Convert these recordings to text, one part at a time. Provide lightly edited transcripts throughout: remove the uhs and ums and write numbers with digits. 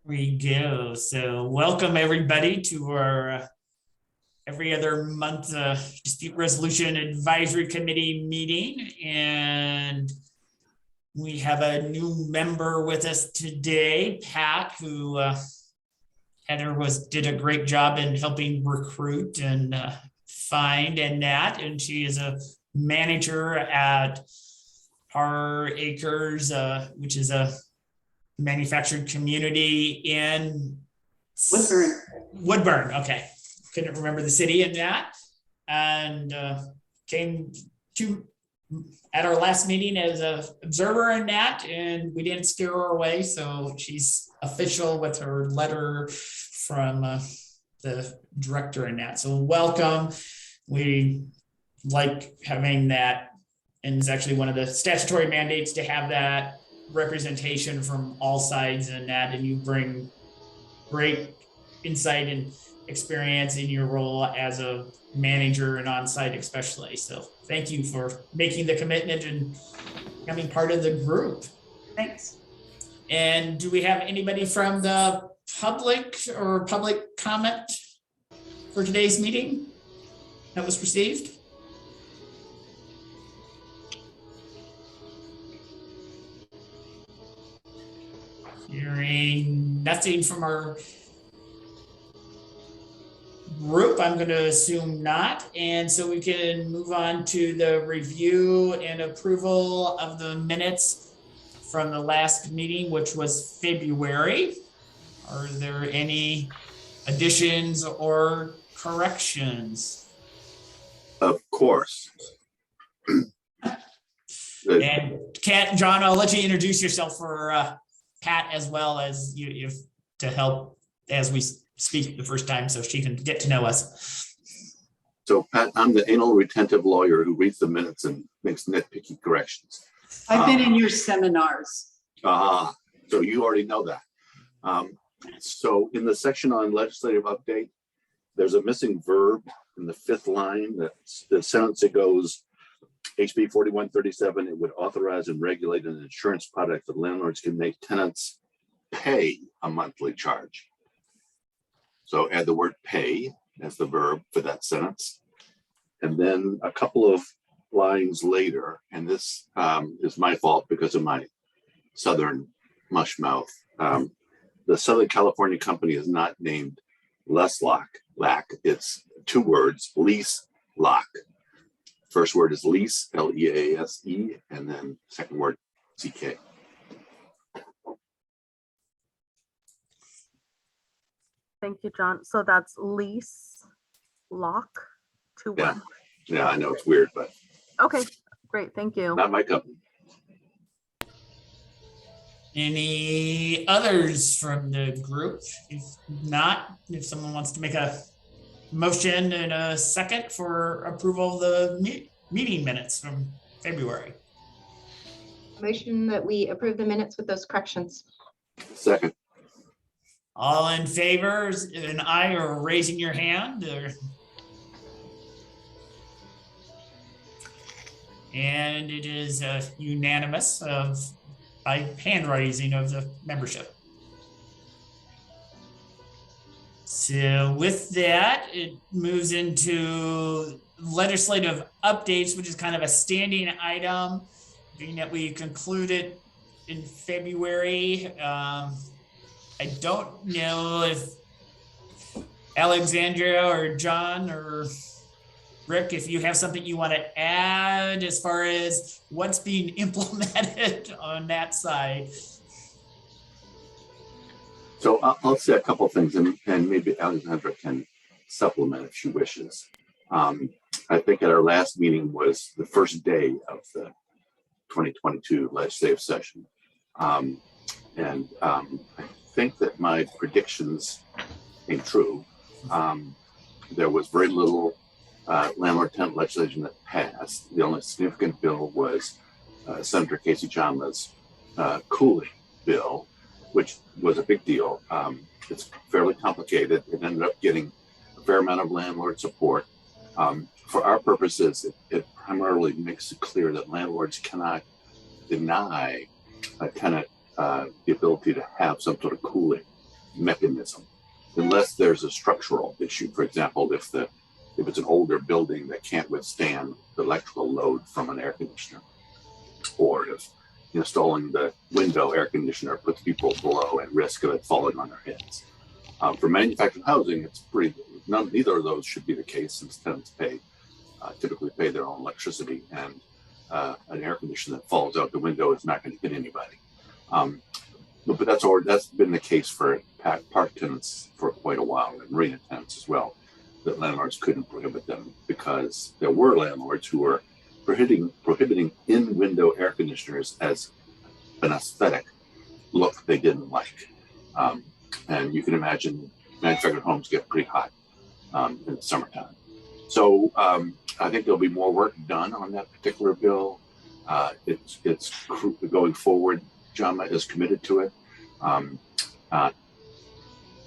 We go. So welcome everybody to our every other month dispute resolution advisory committee meeting. And we have a new member with us today, Pat, who Heather did a great job in helping recruit and find Annette. And she is a manager at Har Acres, which is a manufactured community in Woodburn. Okay, couldn't remember the city in that, and came to at our last meeting as an observer in that, and we didn't scare her away, so she's official with her letter from the director in that. So welcome. We like having that, and it's actually one of the statutory mandates to have that representation from all sides in that, and you bring great insight and experience in your role as a manager and on-site especially. So thank you for making the commitment and becoming part of the group. Thanks. And do we have anybody from the public or public comment for today's meeting that was received? Hearing nothing from our group, I'm going to assume not. And so we can move on to the review and approval of the minutes from the last meeting, which was February. Are there any additions or corrections? Of course. And Kat and John, I'll let you introduce yourself for Pat as well as you to help as we speak the first time so she can get to know us. So Pat, I'm the anal retentive lawyer who reads the minutes and makes nitpicky corrections. I've been in your seminars. So you already know that. So in the section on legislative update, there's a missing verb in the fifth line. That's the sentence that goes, HB 4137, it would authorize and regulate an insurance product that landlords can make tenants pay a monthly charge. So add the word pay as the verb for that sentence. And then a couple of lines later, and this is my fault because of my Southern mush mouth. The Southern California company is not named Leaselock. It's two words, Lease Lock. First word is lease, L-E-A-S-E, and then second word, C-K. Thank you, John. So that's lease, lock, two words. Yeah, I know it's weird, but Okay, great. Thank you. not my company. Any others from the group? If not, if someone wants to make a motion in a second for approval of the meeting minutes from February. Motion that we approve the minutes with those corrections. Second. All in favor, an aye or raising your hand? And it is unanimous by hand raising of the membership. So with that, it moves into legislative updates, which is kind of a standing item, being that we concluded in February. I don't know if Alexandria or John or Rick, if you have something you want to add as far as what's being implemented on that side. So I'll say a couple of things, and maybe Alexandra can supplement if she wishes. I think at our last meeting was the first day of the 2022 legislative session. I think that my predictions came true. There was very little landlord tenant legislation that passed. The only significant bill was Senator Casey Chandler's cooling bill, which was a big deal. It's fairly complicated. It ended up getting a fair amount of landlord support. For our purposes, it primarily makes it clear that landlords cannot deny a tenant the ability to have some sort of cooling mechanism, unless there's a structural issue. For example, if it's an older building that can't withstand the electrical load from an air conditioner, or if installing the window air conditioner puts people below at risk of it falling on their heads. For manufactured housing, it's neither of those should be the case, since tenants typically pay their own electricity, and an air conditioner that falls out the window is not going to hit anybody. But that's been the case for park tenants for quite a while, and marina tenants as well, that landlords couldn't prohibit them, because there were landlords who were prohibiting in-window air conditioners as an aesthetic look they didn't like. And you can imagine manufactured homes get pretty hot in the summertime. So I think there'll be more work done on that particular bill. It's going forward. JAMA is committed to it.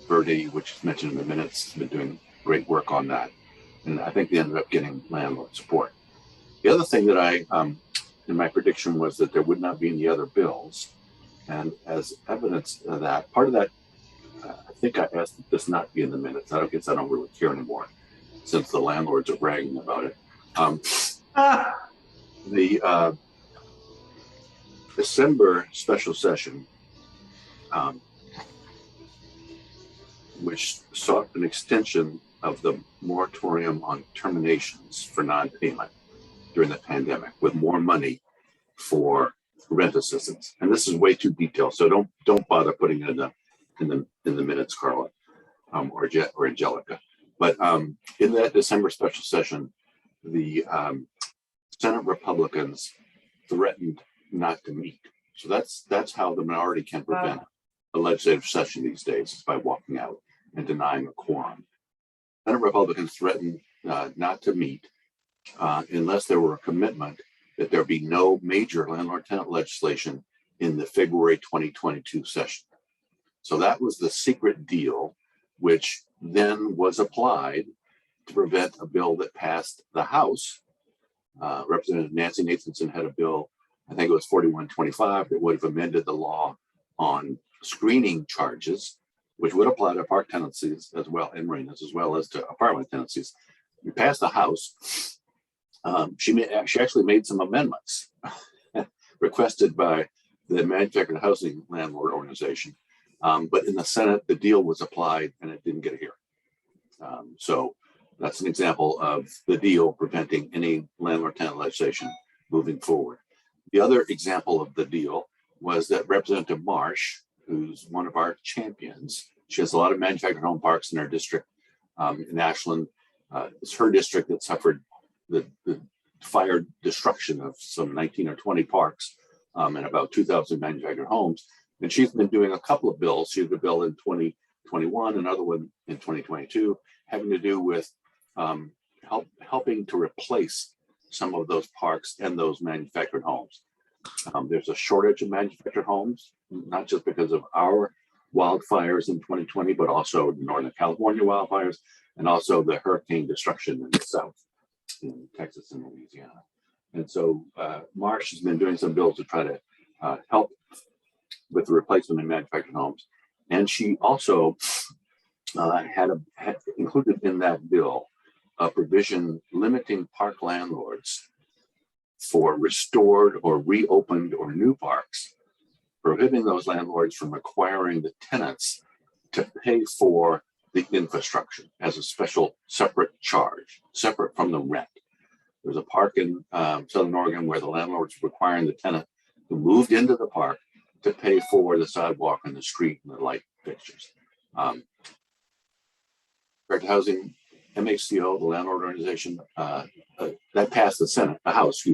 Verde, which is mentioned in the minutes, has been doing great work on that. And I think they ended up getting landlord support. The other thing that I, in my prediction, was that there would not be any other bills. And as evidence of that, part of that, I think I asked that this not be in the minutes. I don't really care anymore, since the landlords are bragging about it. The December special session, which sought an extension of the moratorium on terminations for non-payment during the pandemic, with more money for rent assistance. And this is way too detailed, so don't bother putting it in the minutes, Carla, or Angelica. But in that December special session, the Senate Republicans threatened not to meet. So that's how the minority can prevent a legislative session these days, is by walking out and denying a quorum. Senate Republicans threatened not to meet unless there were a commitment that there be no major landlord-tenant legislation in the February 2022 session. So that was the secret deal, which then was applied to prevent a bill that passed the House. Representative Nancy Nathanson had a bill, I think it was 4125, that would have amended the law on screening charges, which would apply to park tenancies as well, and marinas, as well as to apartment tenancies. We passed the House. She actually made some amendments requested by the Manufactured Housing Landlord Organization. But in the Senate, the deal was applied and it didn't get a hearing. So that's an example of the deal preventing any landlord-tenant legislation moving forward. The other example of the deal was that Representative Marsh, who's one of our champions, she has a lot of manufactured home parks in her district. In Ashland, it's her district that suffered the fire destruction of some 19 or 20 parks and about 2,000 manufactured homes. And she's been doing a couple of bills. She had a bill in 2021, another one in 2022, having to do with helping to replace some of those parks and those manufactured homes. There's a shortage of manufactured homes, not just because of our wildfires in 2020, but also Northern California wildfires, and also the hurricane destruction in the South, in Texas and Louisiana. And so Marsh has been doing some bills to try to help with the replacement in manufactured homes. And she also had included in that bill a provision limiting park landlords for restored or reopened or new parks, prohibiting those landlords from requiring the tenants to pay for the infrastructure as a special separate charge, separate from the rent. There's a park in Southern Oregon where the landlord's requiring the tenant who moved into the park to pay for the sidewalk and the street and the light fixtures. Directed Housing, MHCO, the landlord organization, that passed the House,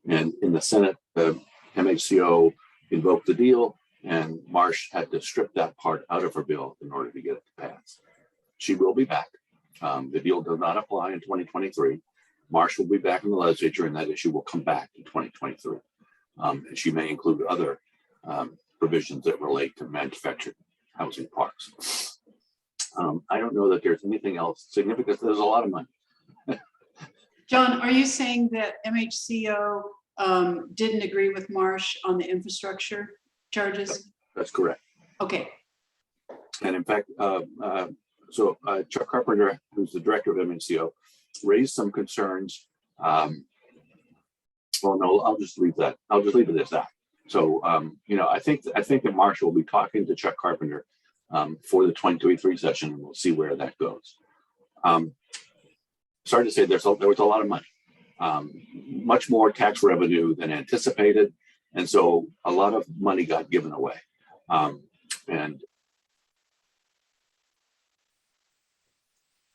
and in the Senate, the MHCO invoked the deal, and Marsh had to strip that part out of her bill in order to get it to pass. She will be back. The deal does not apply in 2023. Marsh will be back in the legislature, and that issue will come back in 2023. And she may include other provisions that relate to manufactured housing parks. I don't know that there's anything else significant. There's a lot of money. John, are you saying that MHCO didn't agree with Marsh on the infrastructure? charges? That's correct. Okay, And in fact, Chuck Carpenter, who's the director of MNCO, raised some concerns. Well, no, I'll just leave that. I'll just leave it as that. So, I think that Marshall will be talking to Chuck Carpenter for the 2023 session, and we'll see where that goes. Sorry to say, there was a lot of money, much more tax revenue than anticipated, and so a lot of money got given away. And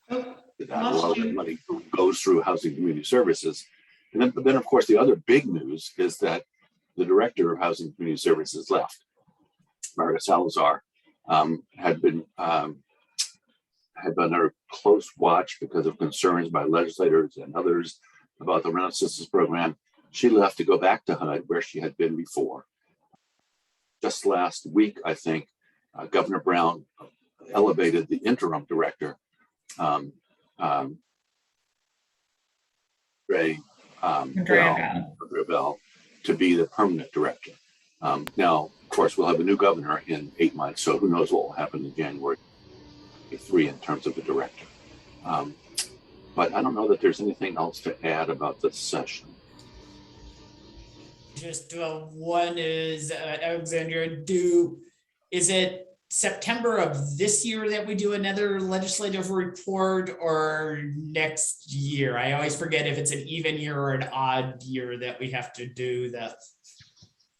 oh, that a lot of that money goes through Housing and Community Services. And then, of course, the other big news is that the director of Housing and Community Services left. Margaret Salazar had been under close watch because of concerns by legislators and others about the rent assistance program. She left to go back to HUD, where she had been before. Just last week, I think, Governor Brown elevated the interim director, Andrea Bell, to be the permanent director. Now, of course, we'll have a new governor in 8 months, so who knows what will happen in January 3 in terms of the director. But I don't know that there's anything else to add about this session. Just one is, Alexandra, is it September of this year that we do another legislative report, or next year? I always forget if it's an even year or an odd year that we have to do the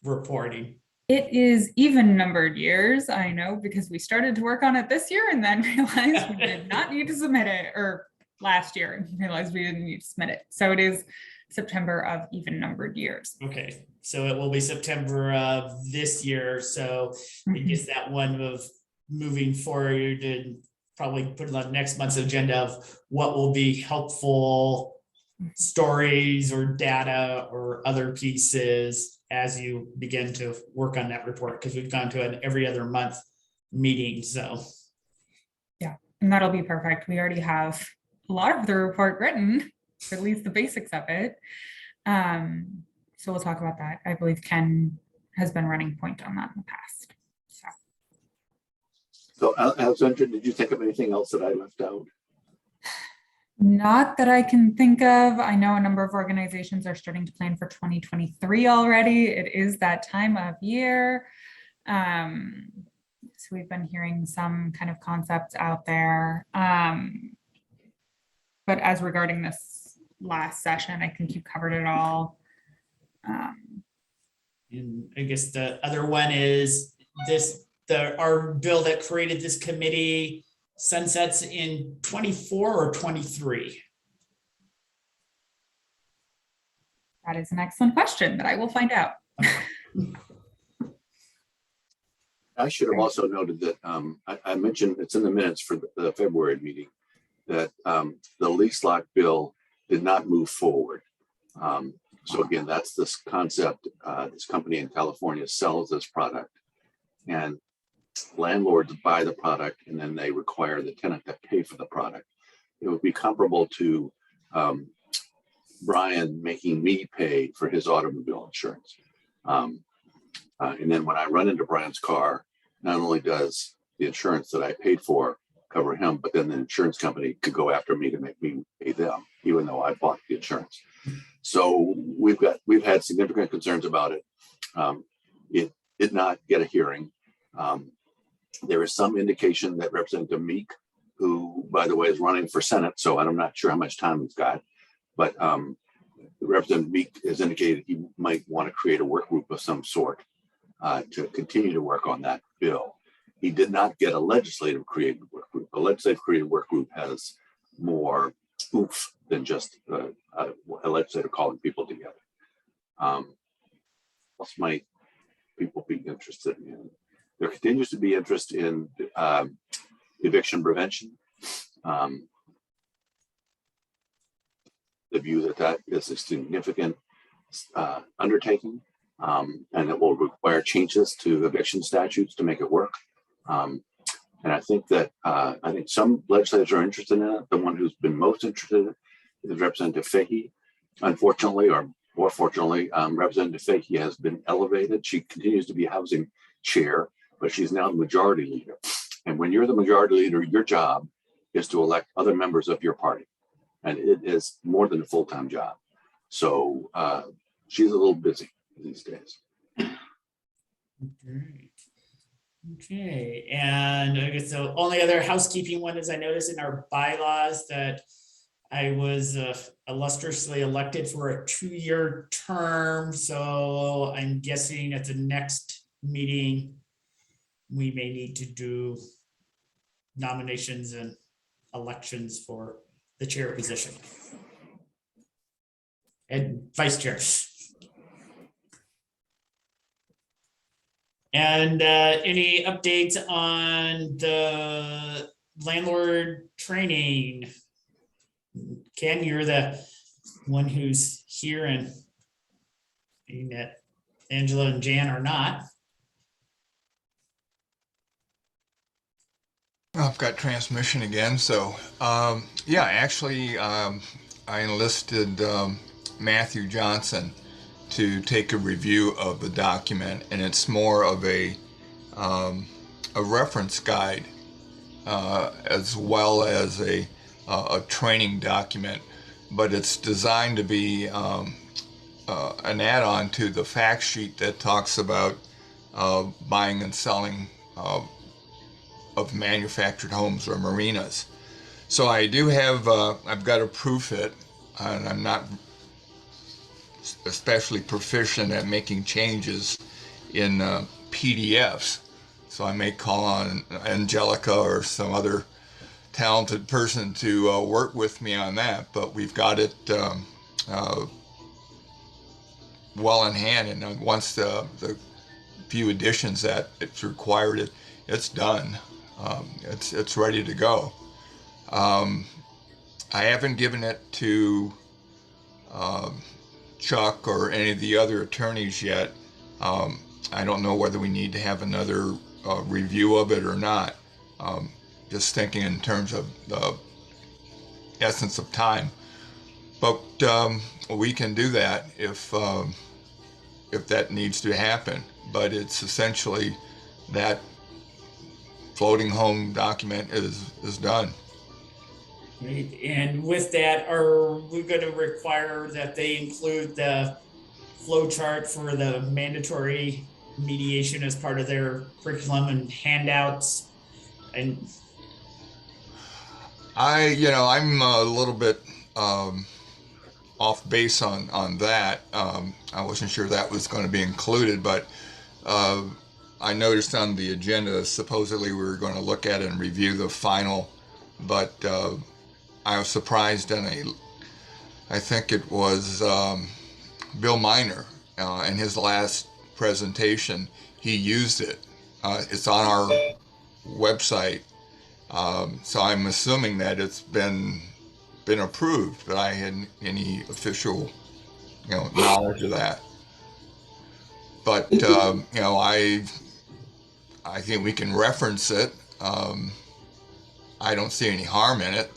reporting. It is even numbered years, I know, because we started to work on it this year and then realized we did not need to submit it, or last year and realized we didn't need to submit it. So it is September of even numbered years. Okay, so it will be September of this year. So I guess that one of moving forward and probably put it on next month's agenda of what will be helpful stories or data or other pieces as you begin to work on that report, because we've gone to an every other month meeting. So yeah, and that'll be perfect. We already have a lot of the report written, at least the basics of it. So we'll talk about that. I believe Ken has been running point on that in the past. So Alexandra, did you think of anything else that I left out? Not that I can think of. I know a number of organizations are starting to plan for 2023 already. It is that time of year. So we've been hearing some kind of concepts out there. But as regarding this last session, I think you covered it all. and I guess the other one is our bill that created this committee sunsets in 24 or 23. That is an excellent question that I will find out. I should have also noted that I mentioned, it's in the minutes for the February meeting, that the lease lock bill did not move forward. So again, that's this concept. This company in California sells this product, and landlords buy the product, and then they require the tenant to pay for the product. It would be comparable to Brian making me pay for his automobile insurance. And then when I run into Brian's car, not only does the insurance that I paid for cover him, but then the insurance company could go after me to make me pay them, even though I bought the insurance. So we've had significant concerns about it. It did not get a hearing. There is some indication that Representative Meek, who, by the way, is running for Senate, so I'm not sure how much time he's got, but Representative Meek has indicated he might want to create a work group of some sort to continue to work on that bill. He did not get a legislative created work group. A legislative created work group has more oomph than just a legislator calling people together. Else might people be interested in? There continues to be interest in eviction prevention. The view that is a significant undertaking, and it will require changes to eviction statutes to make it work. And I think that some legislators are interested in it. The one who's been most interested is Representative Fahey. Unfortunately, or More fortunately, Representative Fahey has been elevated. She continues to be housing chair, but she's now the majority leader. And when you're the majority leader, your job is to elect other members of your party. And it is more than a full-time job. So she's a little busy these days. Great. Okay, and I guess the only other housekeeping one is I noticed in our bylaws that I was illustriously elected for a 2-year term, so I'm guessing at the next meeting, we may need to do nominations and elections for the chair position and vice chair. And any updates on the landlord training? Ken, you're the one who's here and being that Angela and Jan are not. I've got transmission again. So, yeah, actually, I enlisted Matthew Johnson to take a review of the document, and it's more of a reference guide as well as a training document, but it's designed to be an add-on to the fact sheet that talks about buying and selling of manufactured homes or marinas. So I do have, I've got to proof it, and I'm not especially proficient at making changes in PDFs. So I may call on Angelica or some other talented person to work with me on that, but we've got it well in hand, and once the few additions that it's required, it's done. It's ready to go. I haven't given it to Chuck or any of the other attorneys yet. I don't know whether we need to have another review of it or not. Just thinking in terms of the essence of time. But we can do that if that needs to happen. But it's essentially that floating home document is done. Right, and with that, are we going to require that they include the flow chart for the mandatory mediation as part of their curriculum and handouts? And I'm a little bit off base on that. I wasn't sure that was going to be included, but I noticed on the agenda supposedly we were going to look at and review the final, but I was surprised I think it was Bill Miner in his last presentation, he used it. It's on our website. So I'm assuming that it's been approved, but I hadn't any official, knowledge of that. But I think we can reference it. I don't see any harm in it.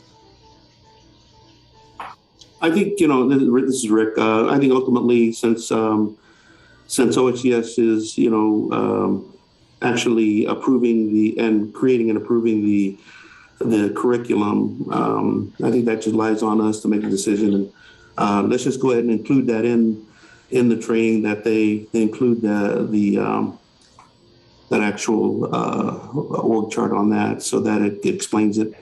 I think, this is Rick. I think ultimately, since OSCS is, actually approving and creating and approving the curriculum, I think that just lies on us to make a decision. And let's just go ahead and include that in the training, that they include that actual org chart on that, so that it explains it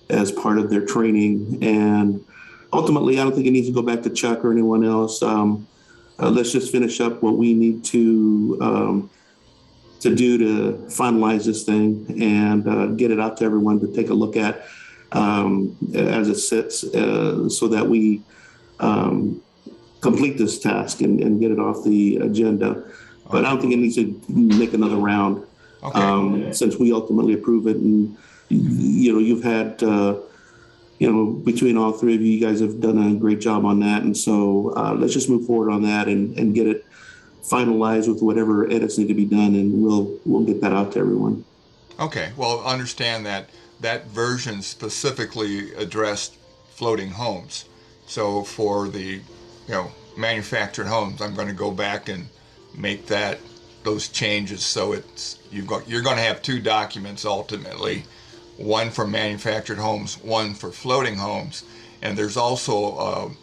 as part of their training. And ultimately, I don't think it needs to go back to Chuck or anyone else. Let's just finish up what we need to do to finalize this thing and get it out to everyone to take a look at as it sits, so that we complete this task and get it off the agenda. But I don't think it needs to make another round. Okay. Since we ultimately approve it, and you've had between all three of you, you guys have done a great job on that. And so let's just move forward on that and get it finalized with whatever edits need to be done, and we'll get that out to everyone. Okay. Well, understand that version specifically addressed floating homes. So for the manufactured homes, I'm going to go back and make those changes. So you're going to have two documents ultimately, one for manufactured homes, one for floating homes. And there's also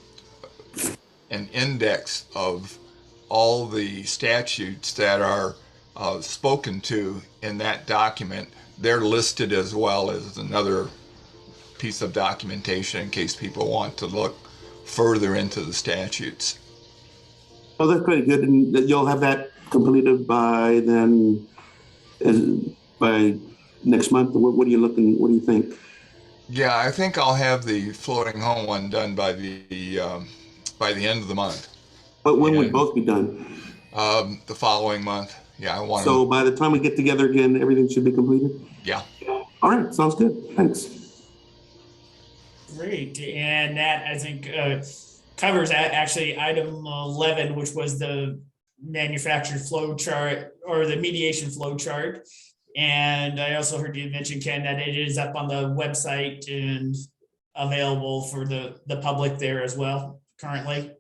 an index of all the statutes that are spoken to in that document. They're listed as well as another piece of documentation in case people want to look further into the statutes. Oh, that's pretty good. And you'll have that completed by then, by next month? What are you looking, what do you think? Yeah, I think I'll have the floating home one done by the end of the month. But when would And, both be done? The following month. Yeah, I want So to. by the time we get together again, everything should be completed? Yeah. All right, sounds good. Thanks. Great, and that I think covers actually item 11, which was the manufactured flow chart or the mediation flow chart. And I also heard you mention, Ken, that it is up on the website and available for the public there as well currently.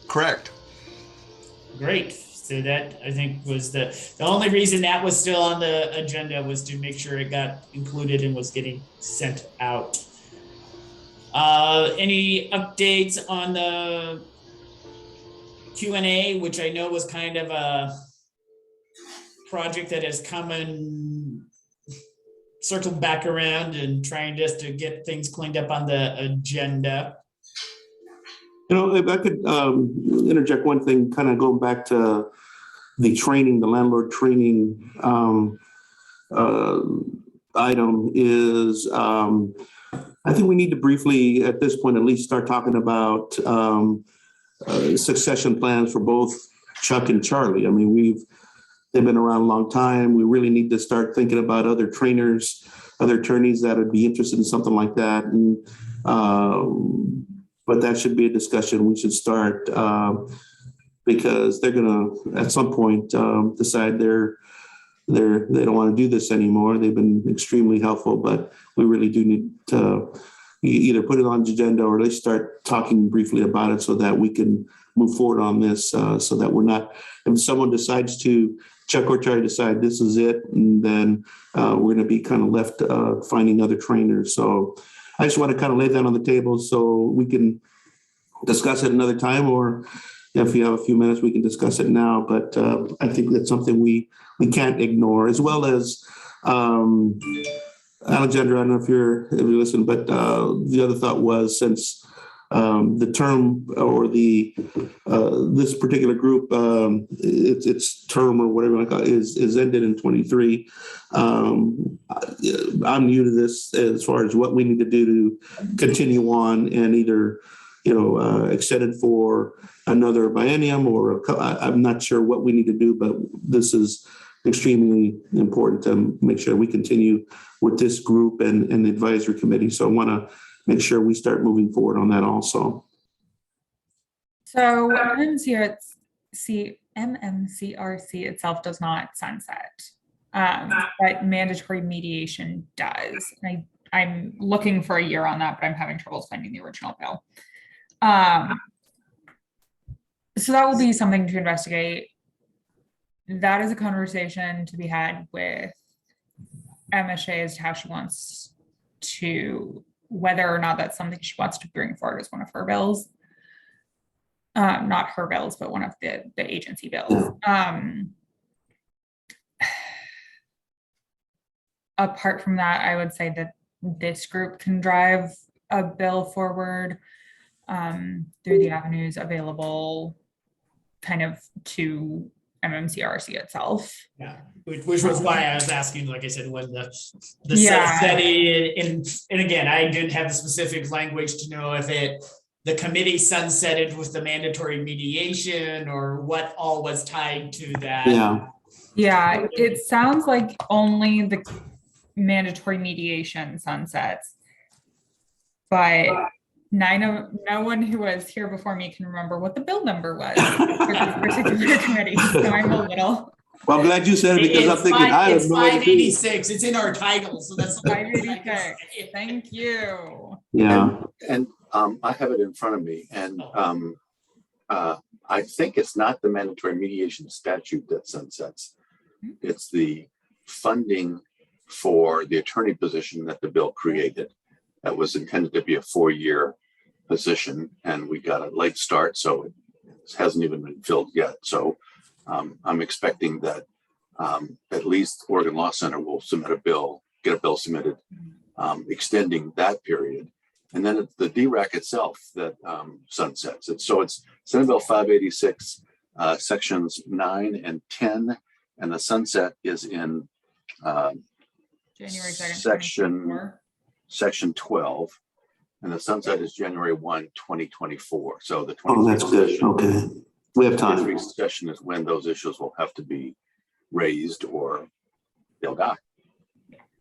Correct. Great. So that I think was the only reason that was still on the agenda was to make sure it got included and was getting sent out. Any updates on the Q&A, which I know was kind of a project that has come and circled back around and trying just to get things cleaned up on the agenda. You know, if I could interject one thing, kind of going back to the training, the landlord training item is, I think we need to briefly, at this point, at least start talking about succession plans for both Chuck and Charlie. I mean, they've been around a long time. We really need to start thinking about other trainers, other attorneys that would be interested in something like that. And but that should be a discussion we should start because they're gonna at some point decide they don't want to do this anymore. They've been extremely helpful, but we really do need to either put it on the agenda or at least start talking briefly about it so that we can move forward on this so that we're not, if someone decides to, Chuck or Charlie decide this is it, and then we're gonna be kind of left finding other trainers. So I just want to kind of lay that on the table so we can discuss it another time, or if you have a few minutes, we can discuss it now. But I think that's something we can't ignore, as well as Alexandra, I don't know if you're listening, but the other thought was since the term or this particular group, its term or whatever you call it, is ended in 23. I'm new to this as far as what we need to do to continue on and either, extend it for another biennium or I'm not sure what we need to do, but this is extremely important to make sure we continue with this group and the advisory committee. So I want to make sure we start moving forward on that also. So MMCRC itself does not sunset, but mandatory mediation does. And I'm looking for a year on that, but I'm having trouble finding the original bill. So that will be something to investigate. That is a conversation to be had with MSHA as to how she wants to, whether or not that's something she wants to bring forward as one of her bills. Not her bills, but one of the agency bills. Apart from that, I would say that this group can drive a bill forward through the avenues available kind of to MMCRC itself. Yeah, which was why I was asking, like I said, when the Yeah. sunsetting, and again, I didn't have the specific language to know if the committee sunsetted with the mandatory mediation or what all was tied to that. Yeah, it sounds like only the mandatory mediation sunsets. But no one who was here before me can remember what the bill number was for this particular committee. So I'm a little. Well, I'm glad you said it because I'm thinking It's 586. It's in our title, so that's 586. Thank you. Yeah. And I have it in front of me, and I think it's not the mandatory mediation statute that sunsets. It's the funding for the attorney position that the bill created. That was intended to be a 4-year position, and we got a late start, so it hasn't even been filled yet. So I'm expecting that at least Oregon Law Center will submit a bill, get a bill submitted, extending that period. And then it's the DRAC itself that sunsets it. So it's Senate Bill 586, sections 9 and 10, and the sunset is in January 2nd. section 12, and the sunset is January 1, 2024. So the Oh, that's good. Okay. We have time. 23 session is when those issues will have to be raised or they'll die.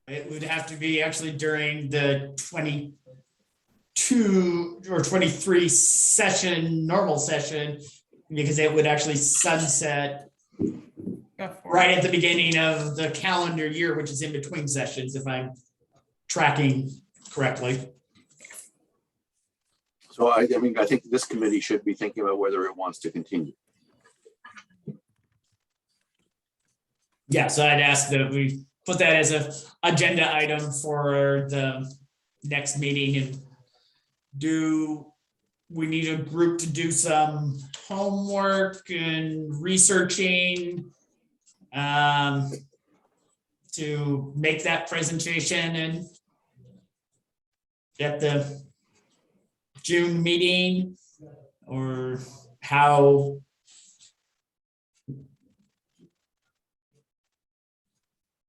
It would have to be actually during the 22 or 23 session, normal session, because it would actually sunset right at the beginning of the calendar year, which is in between sessions, if I'm tracking correctly. So I mean, I think this committee should be thinking about whether it wants to continue. Yeah, so I'd ask that we put that as a agenda item for the next meeting. And do we need a group to do some homework and researching to make that presentation and at the June meeting, or how?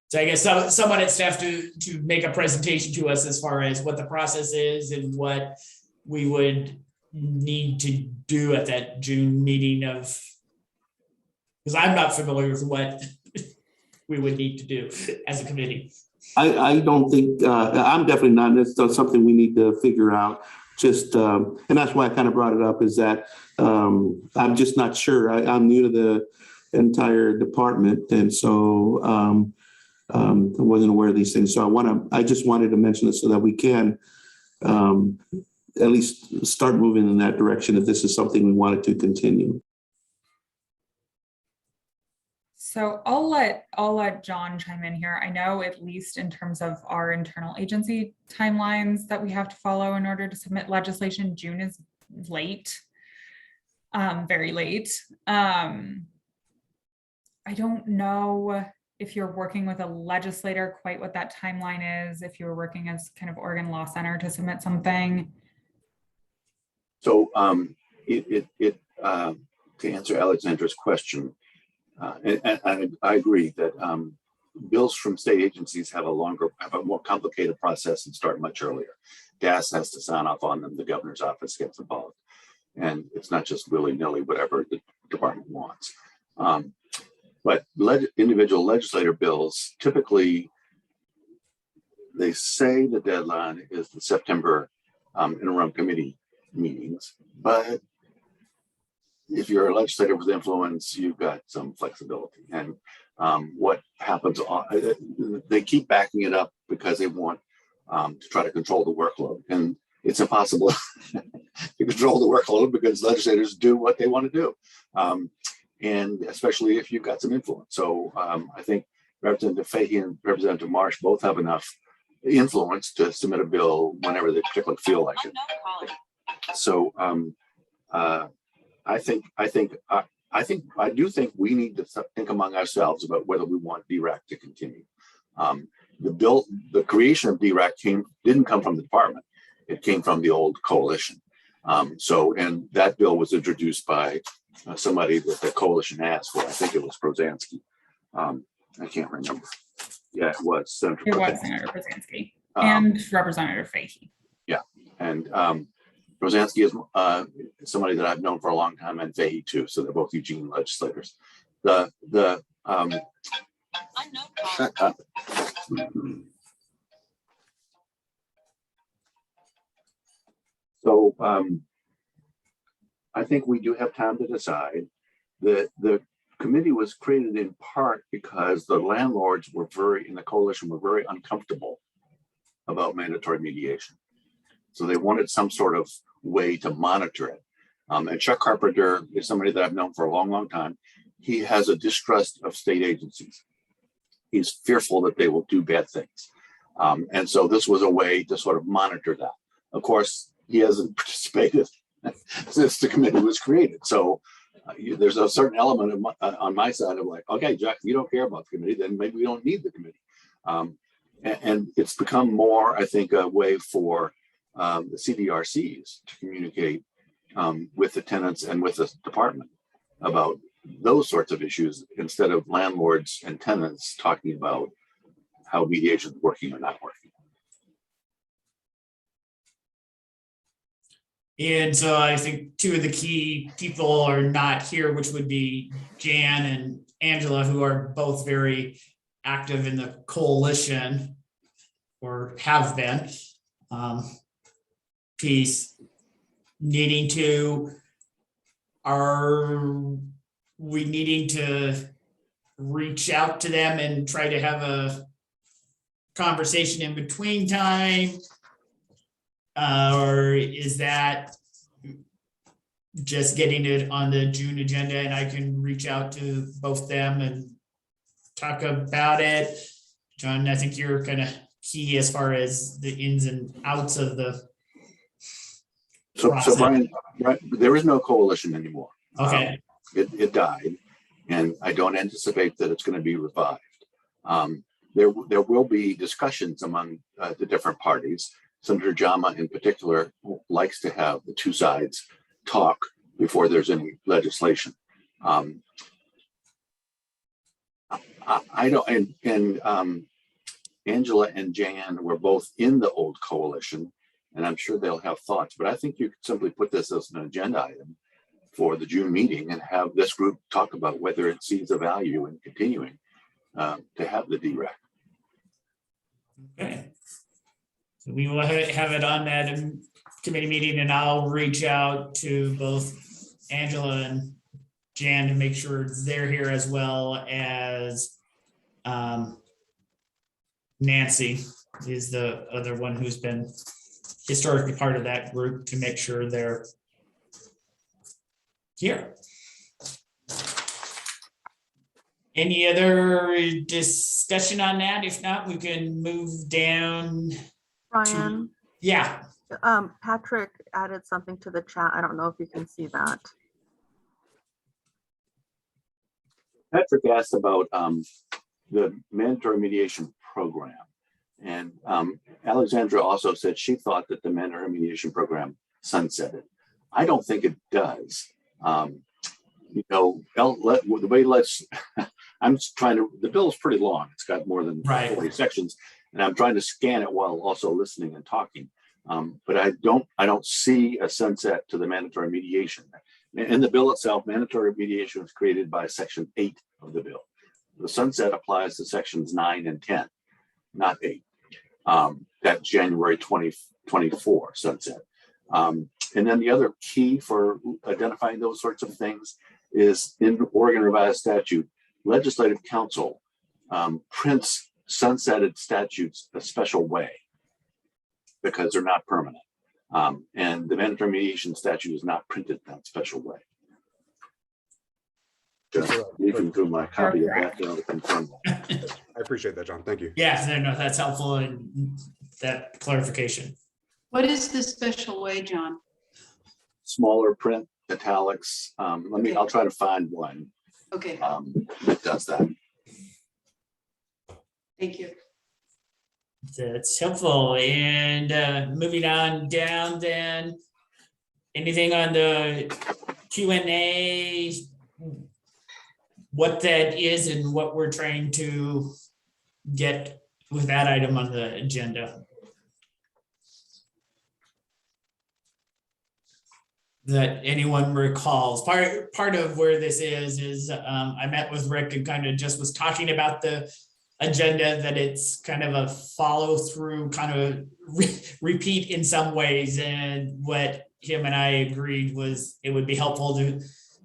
So I guess someone at staff to make a presentation to us as far as what the process is and what we would need to do at that June meeting of, because I'm not familiar with what we would need to do as a committee. I don't think, I'm definitely not. That's something we need to figure out. Just, and that's why I kind of brought it up, is that I'm just not sure. I'm new to the entire department. And so I wasn't aware of these things. So I just wanted to mention this so that we can at least start moving in that direction if this is something we wanted to continue. So I'll let John chime in here. I know, at least in terms of our internal agency timelines that we have to follow in order to submit legislation, June is late, very late. I don't know if you're working with a legislator, quite what that timeline is, if you're working as kind of Oregon Law Center to submit something. So to answer Alexandra's question, and I agree that bills from state agencies have a more complicated process and start much earlier. DAS has to sign off on them. The governor's office gets involved, and it's not just willy-nilly whatever the department wants. But individual legislator bills, typically, they say the deadline is the September interim committee meetings, but if you're a legislator with influence, you've got some flexibility. And what happens, they keep backing it up because they want to try to control the workload. And it's impossible to control the workload because legislators do what they want to do. And especially if you've got some influence. So I think Representative Fahey and Representative Marsh both have enough influence to submit a bill whenever they particularly feel like it. So I do think we need to think among ourselves about whether we want DRAC to continue. The creation of DRAC didn't come from the department. It came from the old coalition. And that bill was introduced by somebody that the coalition asked for. I think it was Prozansky. I can't remember. Yeah, it was Senator. It was Senator Prozansky and Representative Fahey. Yeah, and Prozansky is somebody that I've known for a long time, and Fahey too. So they're both Eugene legislators. Shut up. So I think we do have time to decide. The committee was created in part because the landlords in the coalition were very uncomfortable about mandatory mediation. So they wanted some sort of way to monitor it. And Chuck Carpenter is somebody that I've known for a long, long time. He has a distrust of state agencies. He's fearful that they will do bad things. And so this was a way to sort of monitor that. Of course, he hasn't participated since the committee was created. So there's a certain element of on my side of like, okay, Jack, you don't care about the committee, then maybe we don't need the committee. And it's become more, I think, a way for the CDRCs to communicate with the tenants and with the department about those sorts of issues instead of landlords and tenants talking about how mediation is working or not working. And so I think two of the key people are not here, which would be Jan and Angela, who are both very active in the coalition or have been. Piece needing to, are we needing to reach out to them and try to have a conversation in between time? Or is that just getting it on the June agenda and I can reach out to both them and talk about it? John, I think you're kind of key as far as the ins and outs of the So Brian, right, there is no coalition anymore. Okay. It died, and I don't anticipate that it's going to be revived. There will be discussions among the different parties. Senator Jama in particular likes to have the two sides talk before there's any legislation. I don't, and Angela and Jan were both in the old coalition, and I'm sure they'll have thoughts, but I think you could simply put this as an agenda item for the June meeting and have this group talk about whether it sees a value in continuing to have the DREC. Okay. So we will have it on that committee meeting, and I'll reach out to both Angela and Jan to make sure they're here, as well as Nancy is the other one who's been historically part of that group, to make sure they're here. Any other discussion on that? If not, we can move down. Brian, Yeah, Patrick added something to the chat. I don't know if you can see that. Patrick asked about the mandatory mediation program. And Alexandra also said she thought that the mandatory mediation program sunsetted. I don't think it does. You know, the way I'm trying to, the bill is pretty long. It's got more than 40 sections, and I'm trying to scan it while also listening and talking. But I don't see a sunset to the mandatory mediation. In the bill itself, mandatory mediation was created by Section 8 of the bill. The sunset applies to Sections 9 and 10, not 8. That January 2024 sunset. And then the other key for identifying those sorts of things is in Oregon Revised Statute, Legislative Council prints sunsetted statutes a special way because they're not permanent. And the mandatory mediation statute is not printed that special way. Just leaving through my copy of that to confirm that. I appreciate that, John. Thank you. yeah, no, that's helpful in that clarification. What is the special way, John? Smaller print, italics. I'll try to find one Okay, that does that. thank you. That's helpful. And moving on down then, anything on the Q&A, what that is and what we're trying to get with that item on the agenda? That anyone recalls. Part of where this is I met with Rick and kind of just was talking about the agenda, that it's kind of a follow through, kind of repeat in some ways. And what him and I agreed was it would be helpful to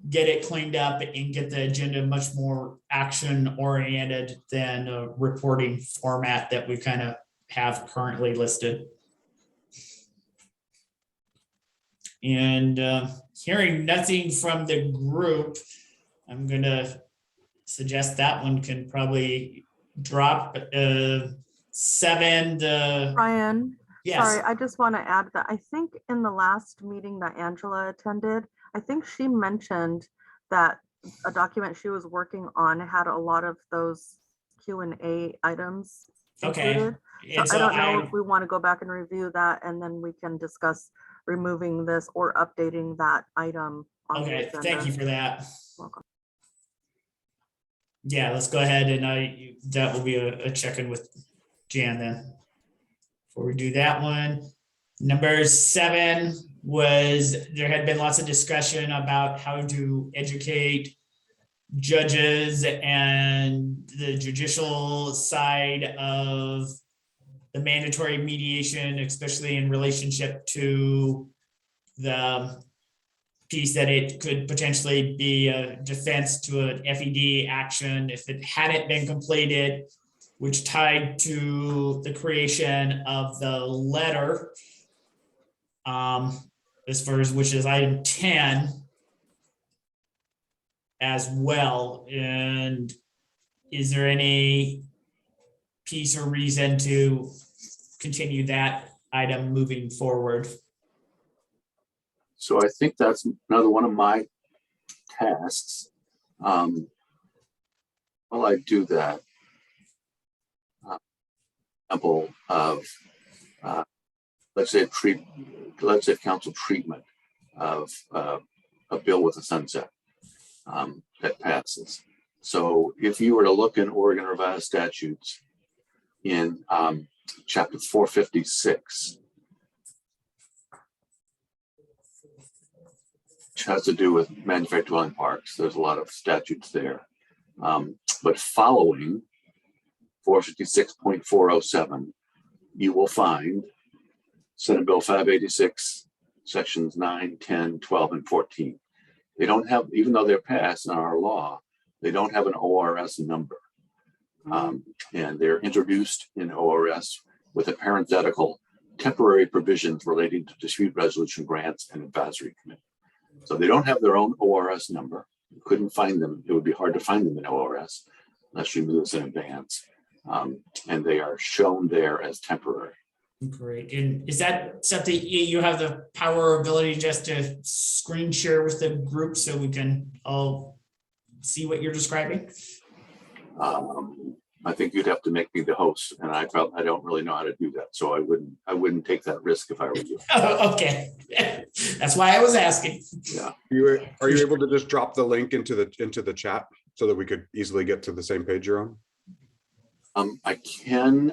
get it cleaned up and get the agenda much more action oriented than a reporting format that we kind of have currently listed. And hearing nothing from the group, I'm gonna suggest that one can probably drop 7 to, Ryan, yes, sorry, I just want to add that I think in the last meeting that Angela attended, I think she mentioned that a document she was working on had a lot of those Q&A items okay. included. So And I don't know I- if we want to go back and review that, and then we can discuss removing this or updating that item on the Okay, thank you agenda. for that. Welcome. Yeah, let's go ahead and that will be a check-in with Jan then. Before we do that one. Number 7 was, there had been lots of discussion about how to educate judges and the judicial side of the mandatory mediation, especially in relationship to the piece that it could potentially be a defense to an FED action if it hadn't been completed, which tied to the creation of the letter. As far as, which is item 10 as well. And is there any piece or reason to continue that item moving forward? So I think that's another one of my tasks. While I do that, example of let's say council treatment of a bill with a sunset that passes. So if you were to look in Oregon Revised Statutes in chapter 456, which has to do with manufactured dwelling parks, there's a lot of statutes there. But following 456.407, you will find Senate Bill 586, sections 9, 10, 12, and 14. They don't have, even though they're passed in our law, they don't have an ORS number. And they're introduced in ORS with a parenthetical temporary provisions relating to dispute resolution grants and advisory committee. So they don't have their own ORS number. You couldn't find them. It would be hard to find them in ORS unless you knew this in advance. And they are shown there as temporary. Great. And is that something you have the power or ability just to screen share with the group so we can all see what you're describing? I think you'd have to make me the host, and I don't really know how to do that. So I wouldn't take that risk if I were you. Oh, okay. That's why I was asking. Yeah. Are you able to just drop the link into the chat so that we could easily get to the same page you're on? I can,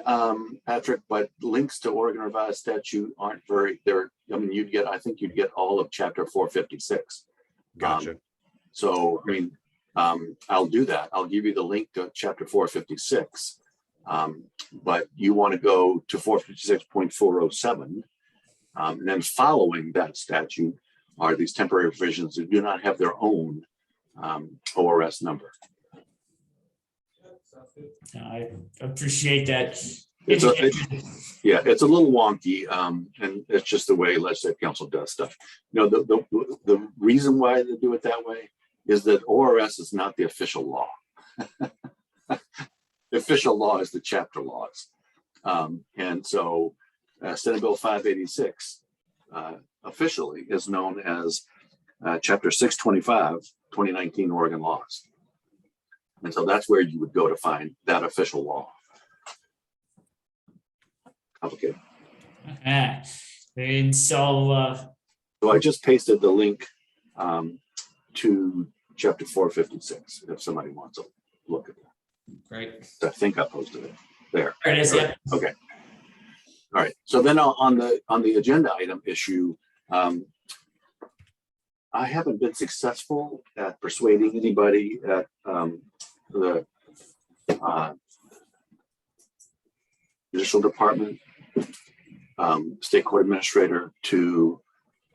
Patrick, but links to Oregon Revised Statute aren't very, I mean, I think you'd get all of chapter 456. Gotcha. So, I mean, I'll do that. I'll give you the link to chapter 456. But you want to go to 456.407. And then following that statute are these temporary provisions that do not have their own ORS number. I appreciate that. It's a little wonky, and it's just the way legislative council does stuff. You know, the reason why they do it that way is that ORS is not the official law. The official law is the chapter laws. And so Senate Bill 586 officially is known as Chapter 625, 2019 Oregon laws. And so that's where you would go to find that official law. Okay. And so So I just pasted the link to chapter 456 if somebody wants to look at that. great. I think I posted it there. There it is. Yep. Okay. All right. So then on the agenda item issue, I haven't been successful at persuading anybody at the judicial department, state court administrator to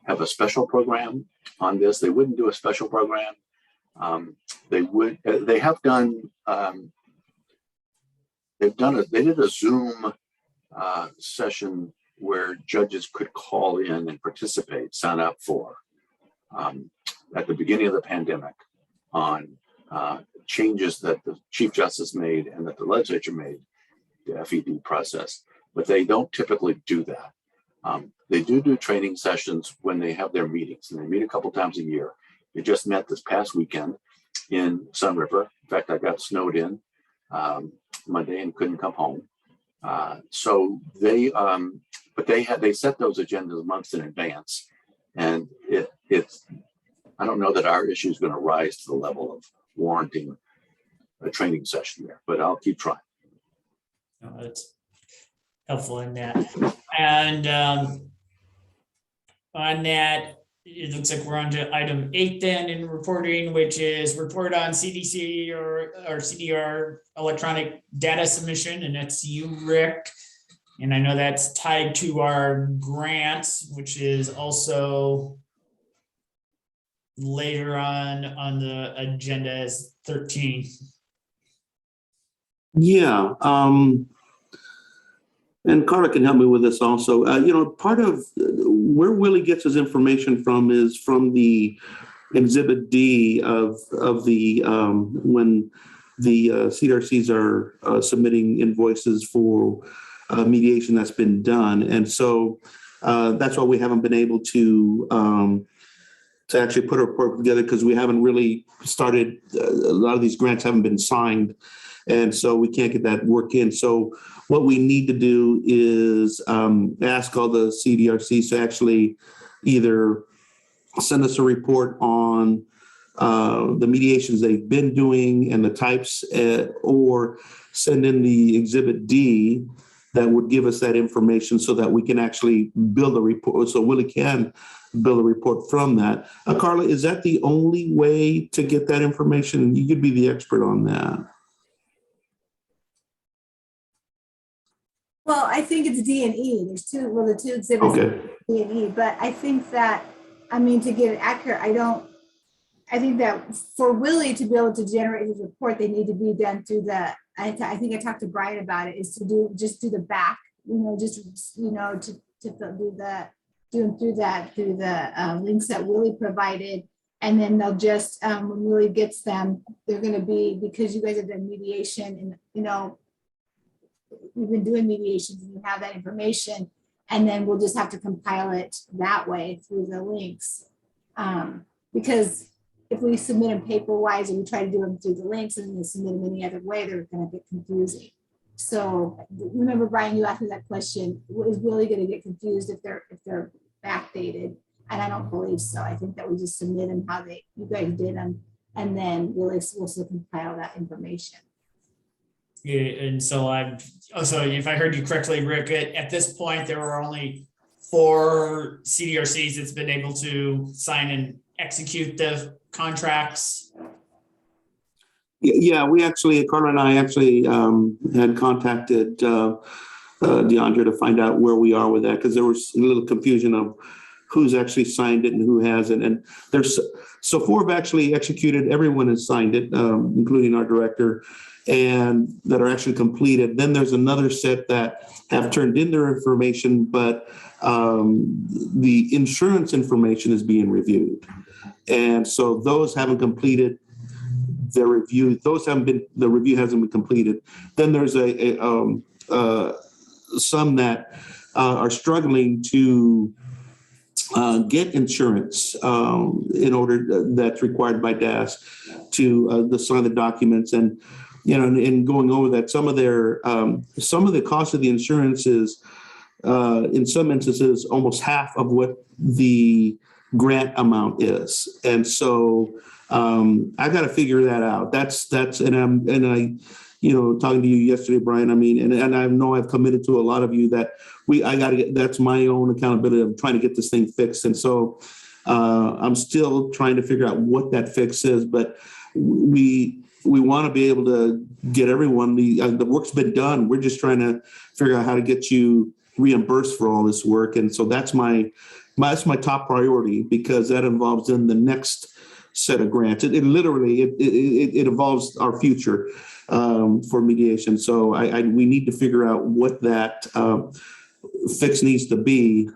have a special program on this. They wouldn't do a special program. They have done, they did a Zoom session where judges could call in and participate, sign up for at the beginning of the pandemic on changes that the Chief Justice made and that the legislature made, the FED process, but they don't typically do that. They do training sessions when they have their meetings, and they meet a couple times a year. They just met this past weekend in Sun River. In fact, I got snowed in Monday and couldn't come home. So they, but they set those agendas months in advance, and it's. I don't know that our issue is going to rise to the level of warranting a training session there, but I'll keep trying. No, that's helpful in that. And on that, it looks like we're on to item 8 then in reporting, which is report on CDC or CDR electronic data submission, and that's you, Rick. And I know that's tied to our grants, which is also later on the agenda as 13. Yeah, and Carla can help me with this also. Part of where Willie gets his information from is from the Exhibit D of the when the CDRCs are submitting invoices for mediation that's been done, and so that's why we haven't been able to actually put a report together, because we haven't really started. A lot of these grants haven't been signed, and so we can't get that work in. So what we need to do is ask all the CDRCs to actually either send us a report on the mediations they've been doing and the types, or send in the Exhibit D that would give us that information so that we can actually build a report. So Willie can build a report from that. Carla, is that the only way to get that information? You could be the expert on that. Well, I think it's D and E. There's the two exhibits, Okay. D and E. But I think that, to get it accurate, I think that for Willie to be able to generate his report, they need to be done through I think I talked to Brian about it, is to do the back, to do that through the links that Willie provided. And then they'll just, when Willie gets them, they're going to be, because you guys have done mediation and, we've been doing mediations and you have that information, and then we'll just have to compile it that way through the links. Because if we submit them paper-wise and we try to do them through the links and then submit them any other way, they're going to get confusing. So remember, Brian, you asked me that question: is Willie going to get confused if they're backdated? And I don't believe so. I think that we just submit them how you guys did them, and then Willie will also compile that information. Yeah, and so so if I heard you correctly, Rick, at this point, there were only 4 CDRCs that's been able to sign and execute the contracts. Yeah, Carla and I actually had contacted DeAndre to find out where we are with that, because there was a little confusion of who's actually signed it and who hasn't. And so 4 have actually executed. Everyone has signed it, including our director, and that are actually completed. Then there's another set that have turned in their information, but the insurance information is being reviewed. And so those haven't completed their review. The review hasn't been completed. Then there's some that are struggling to get insurance in order that's required by DAS to sign the documents. And in going over that, some of the cost of the insurance is in some instances almost half of what the grant amount is. And so I got to figure that out. That's and I talking to you yesterday, Brian, and I know I've committed to a lot of you that that's my own accountability of trying to get this thing fixed. And so I'm still trying to figure out what that fix is, but we want to be able to get everyone, the work's been done. We're just trying to figure out how to get you reimbursed for all this work. And so that's my top priority, because that involves in the next set of grants. It literally involves our future for mediation. So we need to figure out what that fix needs to be.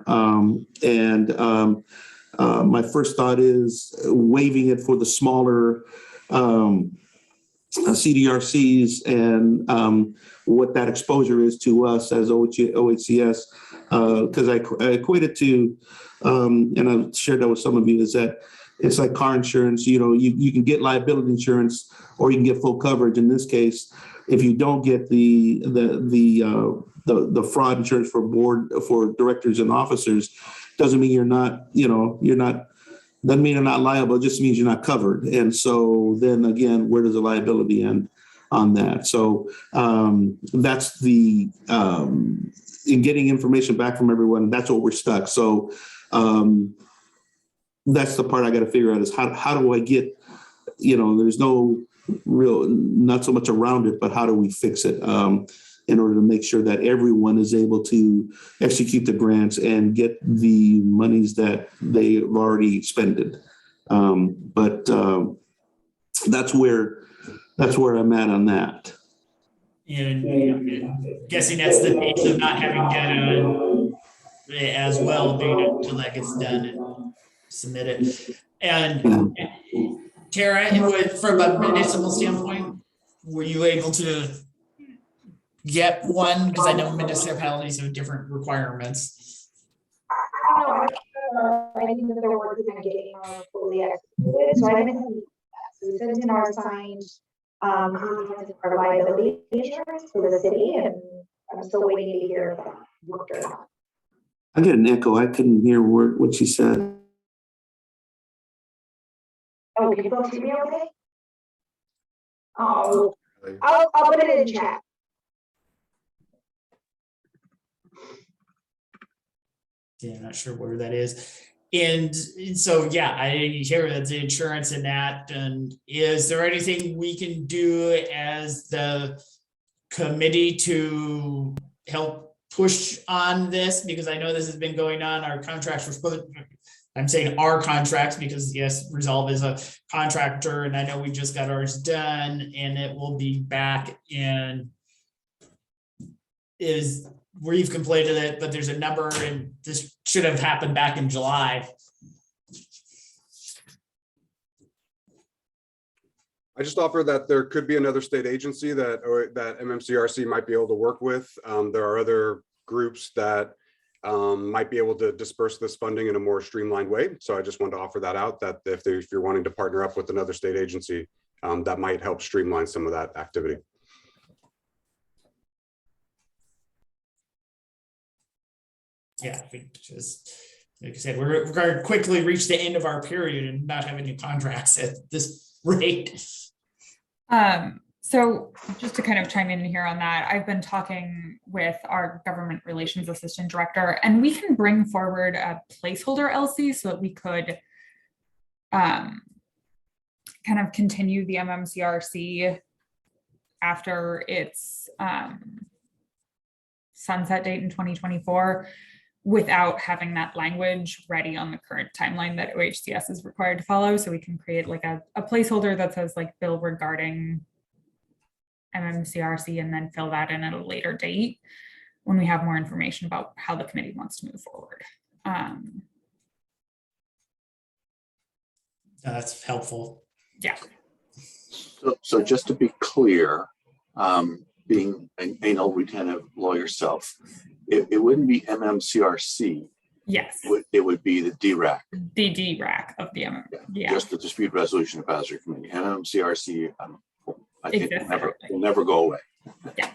My first thought is waiving it for the smaller CDRCs and what that exposure is to us as OHCS. Because I equate it to, and I've shared that with some of you, is that it's like car insurance. You can get liability insurance or you can get full coverage. In this case, if you don't get the fraud insurance for directors and officers, doesn't mean doesn't mean you're not liable. It just means you're not covered. And so then again, where does the liability end on that? So that's in getting information back from everyone. That's what we're stuck. So that's the part I got to figure out is how do I get, there's no real, not so much around it, but how do we fix it in order to make sure that everyone is able to execute the grants and get the monies that they've already expended. But that's where I'm at on that. And guessing that's the piece of not having data as well, being until that gets done and submitted. And Tara, from a municipal standpoint, were you able to get one? Because I know municipalities have different requirements. I think that they're working on getting fully executed. So I haven't seen that. So we sent in our signed our liability insurance for the city, and I'm still waiting to hear if that worked or not. I get an echo. I couldn't hear what she said. Oh, can you both see me okay? Oh, I'll put it in chat. Yeah, I'm not sure where that is. And so, yeah, I hear that the insurance and that. And is there anything we can do as the committee to help push on this? Because I know this has been going on. Our contracts were supposed, I'm saying our contracts because yes, Resolve is a contractor and I know we just got ours done and it will be back in we've completed it, but there's a number and this should have happened back in July. I just offer that there could be another state agency that MMCRC might be able to work with. There are other groups that might be able to disperse this funding in a more streamlined way. So I just wanted to offer that out, that if you're wanting to partner up with another state agency, that might help streamline some of that activity. Yeah, just like I said, we're going to quickly reach the end of our period and not have any contracts at this rate. So just to kind of chime in here on that, I've been talking with our government relations assistant director, and we can bring forward a placeholder LC so that we could kind of continue the MMCRC after its sunset date in 2024 without having that language ready on the current timeline that OHCS is required to follow. So we can create like a placeholder that says like bill regarding MMCRC and then fill that in at a later date when we have more information about how the committee wants to move forward. That's helpful. Yeah. So just to be clear, being an anal retentive lawyer self, it wouldn't be MMCRC. Yes. It would be the DRAC. The DRAC of the MM. Yeah. Just the Dispute Resolution Advisory Committee. MMCRC, I think Exactly. will never go away. Yeah.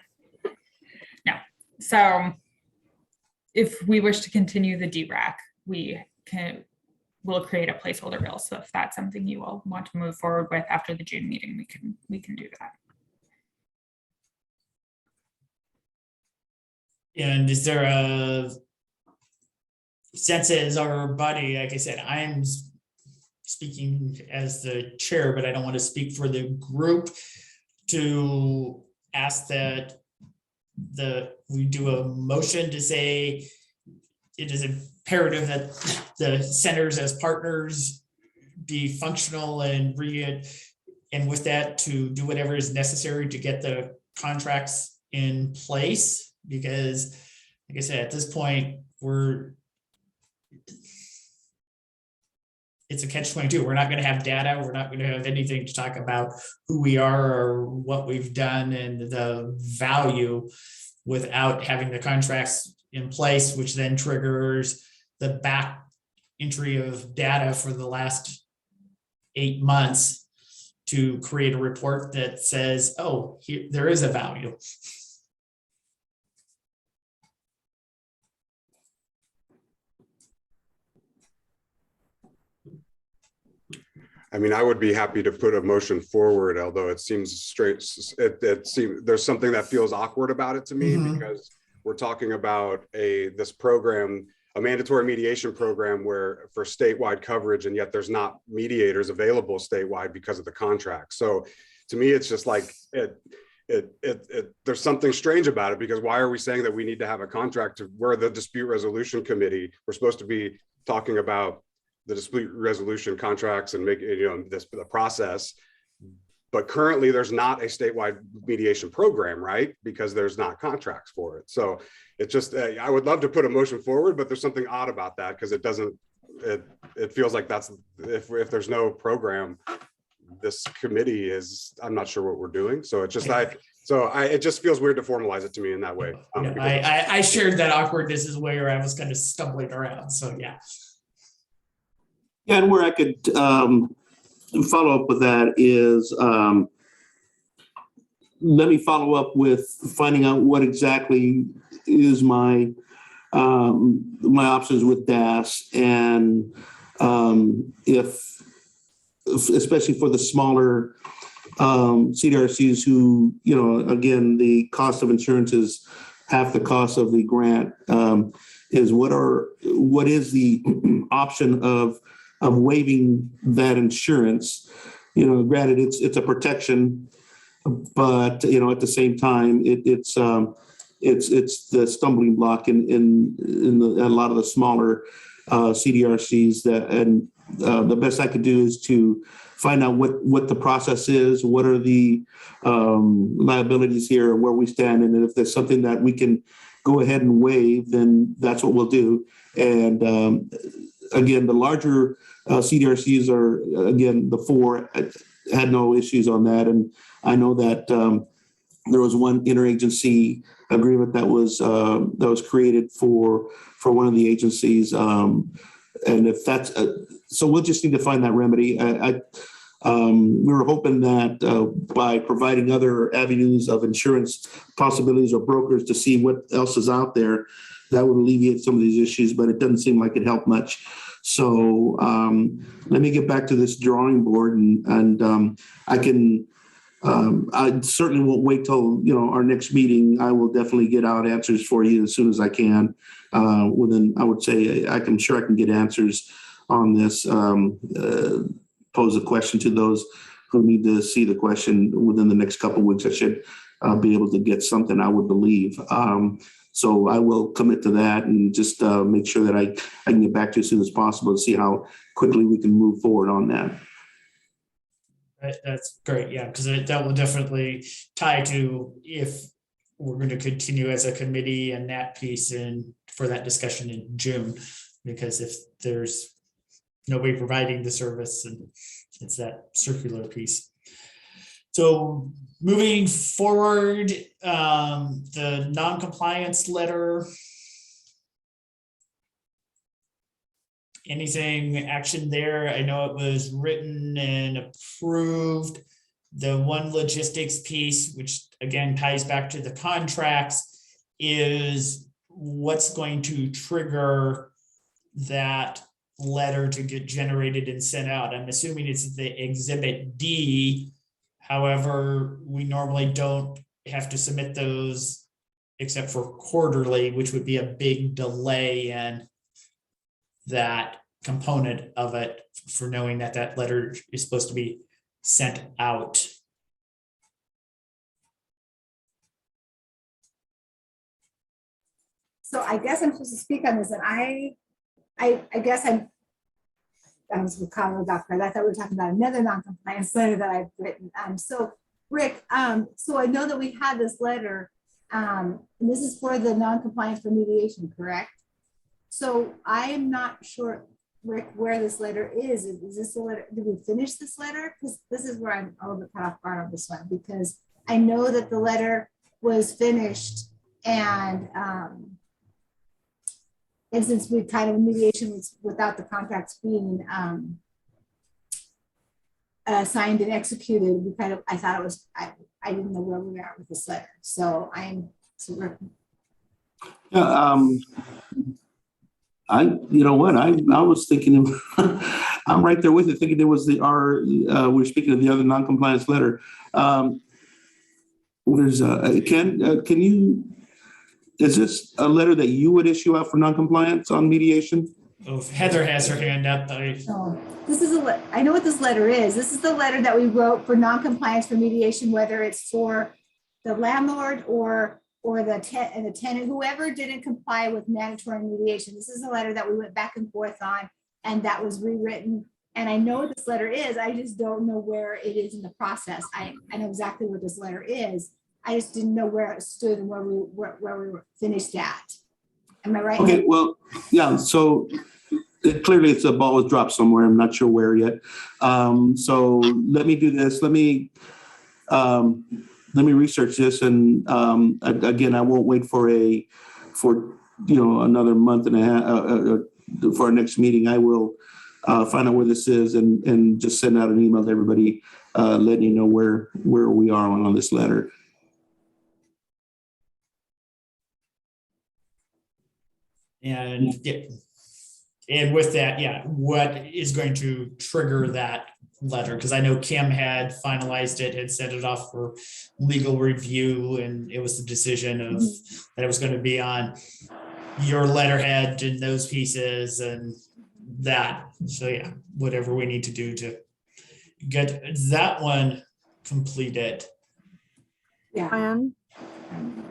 No. So if we wish to continue the DRAC, we'll create a placeholder bill. So if that's something you all want to move forward with after the June meeting, we can do that. And is there a sense as our body, like I said, I'm speaking as the chair, but I don't want to speak for the group, to ask that we do a motion to say it is imperative that the centers as partners be functional and with that to do whatever is necessary to get the contracts in place, because like I said, at this point, it's a catch-22. We're not going to have data. We're not going to have anything to talk about who we are or what we've done and the value without having the contracts in place, which then triggers the back entry of data for the last 8 months to create a report that says, oh, here, there is a value. I mean, I would be happy to put a motion forward, although it seems straight, it seems, there's something that feels awkward about it to me because we're talking about this program, a mandatory mediation program where for statewide coverage, and yet there's not mediators available statewide because of the contract. So to me, it's just like, there's something strange about it, because why are we saying that we need to have a contract we're the dispute resolution committee? We're supposed to be talking about the dispute resolution contracts and make, the process. But currently there's not a statewide mediation program, right? Because there's not contracts for it. So it's just, I would love to put a motion forward, but there's something odd about that because it doesn't, it feels like that's, if there's no program, this committee is, I'm not sure what we're doing. So it's just it just feels weird to formalize it to me in that way. I shared that awkwardness is where I was kind of stumbling around. So yeah. Yeah, and where I could follow up with that is let me follow up with finding out what exactly is my my options with DAS, and if especially for the smaller CDRCs who, again, the cost of insurance is half the cost of the grant, is what is the option of waiving that insurance? Granted, it's a protection, but at the same time, it's the stumbling block in a lot of the smaller CDRCs and the best I could do is to find out what the process is, what are the liabilities here, where we stand, and if there's something that we can go ahead and waive, then that's what we'll do. And again, the larger CDRCs are, again, the 4 had no issues on that. And I know that there was one interagency agreement that was created for one of the agencies. And if that's, so we'll just need to find that remedy. We were hoping that by providing other avenues of insurance possibilities or brokers to see what else is out there, that would alleviate some of these issues, but it doesn't seem like it helped much. So let me get back to this drawing board, and I certainly won't wait till our next meeting. I will definitely get out answers for you as soon as I can. Within, I would say, I'm sure I can get answers on this. Pose a question to those who need to see the question within the next couple of weeks. I should be able to get something, I would believe. So I will commit to that and just make sure that I can get back to you as soon as possible to see how quickly we can move forward on that. That's great. Yeah, because that will definitely tie to if we're going to continue as a committee and that piece and for that discussion in June, because if there's nobody providing the service, and it's that circular piece. So moving forward, the non-compliance letter. Anything action there? I know it was written and approved. The one logistics piece, which again ties back to the contracts, is what's going to trigger that letter to get generated and sent out. I'm assuming it's the Exhibit D. However, we normally don't have to submit those except for quarterly, which would be a big delay in that component of it for knowing that that letter is supposed to be sent out. So I guess I'm supposed to speak on this, and I guess I was with Colin Doctor. I thought we were talking about another non-compliance letter that I've written. So Rick, so I know that we had this letter And this is for the non-compliance for mediation, correct? So I am not sure, Rick, where this letter is. Is this the letter? Did we finish this letter? Because this is where I'm a little bit caught off guard on this one, because I know that the letter was finished and since we kind of mediation was without the contracts being signed and executed, we kind of, I thought it was, I didn't know where we were at with this letter. So I'm, Yeah, you know what, I was thinking, I'm right there with you, thinking it was we're speaking of the other non-compliance letter. Ken, can you, is this a letter that you would issue out for non-compliance on mediation? Oh, if Heather has her hand up. this is I know what this letter is. This is the letter that we wrote for non-compliance for mediation, whether it's for the landlord or the tenant, whoever didn't comply with mandatory mediation. This is a letter that we went back and forth on, and that was rewritten. And I know what this letter is. I just don't know where it is in the process. I know exactly what this letter is. I just didn't know where it stood and where we were finished at. Am I right? Okay, well, yeah, so clearly it's a ball was dropped somewhere. I'm not sure where yet. So let me do this. Let me research this, and again, I won't wait for another month and a half for our next meeting. I will find out where this is and just send out an email to everybody, letting you know where we are on this letter. And with that, what is going to trigger that letter? Because I know Kim had finalized it, had sent it off for legal review, and it was the decision of that it was going to be on your letterhead and those pieces and that. So yeah, whatever we need to do to get that one completed. Yeah. And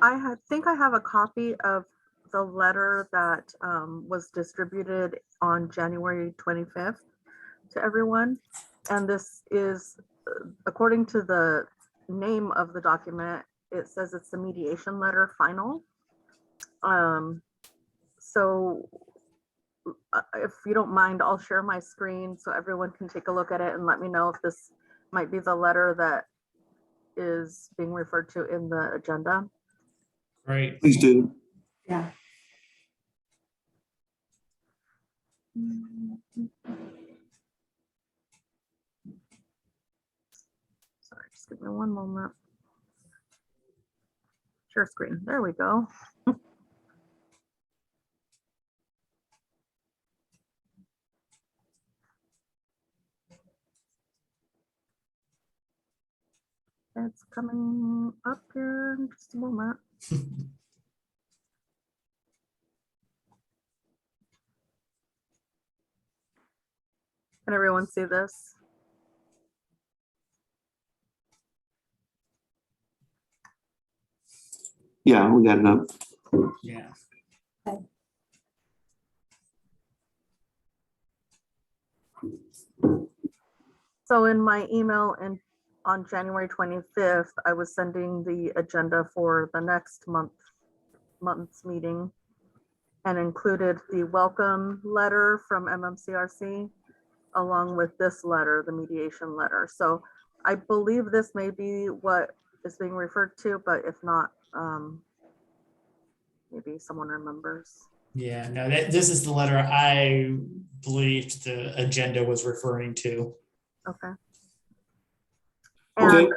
I think I have a copy of the letter that was distributed on January 25th to everyone. And this is, according to the name of the document, it says it's the mediation letter final. So if you don't mind, I'll share my screen so everyone can take a look at it and let me know if this might be the letter that is being referred to in the agenda. Right. Please do. Yeah. Sorry, just give me one moment. Share screen. There we go. It's coming up here in just a moment. Can everyone see this? Yeah, we got it up. Yeah. So in my email and on January 25th, I was sending the agenda for the next month's meeting and included the welcome letter from MMCRC along with this letter, the mediation letter. So I believe this may be what is being referred to, but if not, maybe someone remembers. Yeah, no, this is the letter I believed the agenda was referring to. Okay. And Okay.